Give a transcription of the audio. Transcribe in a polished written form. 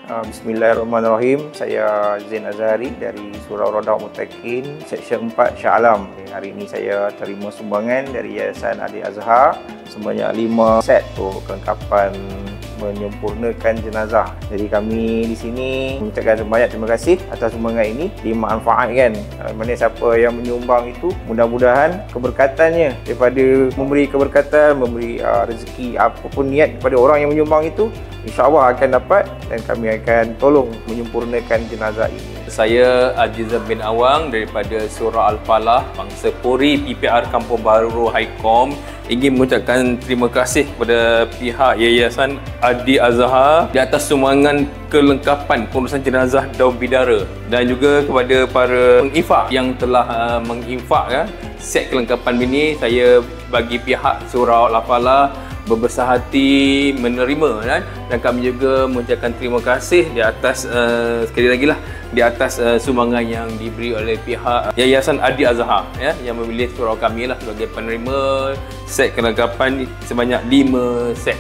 Bismillahirrahmanirrahim. Saya Zain Azhari dari Surau Rodah Muttaqin, Seksyen 4 Shah Alam. Hari ini saya terima sumbangan dari Yayasan Adi Azhar sebanyak 5 set untuk kelengkapan menyempurnakan jenazah. Jadi kami di sini mengucapkan banyak terima kasih atas sumbangan ini, dimanfaatkan. Mana siapa yang menyumbang itu, mudah-mudahan keberkatannya daripada memberi keberkatan, memberi rezeki, apapun niat kepada orang yang menyumbang itu, insya-Allah akan dapat, dan kami akan tolong menyempurnakan jenazah ini. Saya Azizah bin Awang daripada Surau Al-Falah, Bangsa Pori PPR Kampung Baru Haikom, ingin mengucapkan terima kasih kepada pihak Yayasan Adi Azhar di atas sumbangan kelengkapan pengurusan jenazah daun bidara, dan juga kepada para penginfak yang telah menginfak set kelengkapan ini. Saya bagi pihak Surau Al-Falah berbesar hati menerima, dan kami juga mengucapkan terima kasih di atas sekali lagi di atas sumbangan yang diberi oleh pihak Yayasan Adi Azhar yang memilih surau kami sebagai penerima set kelengkapan sebanyak 5 set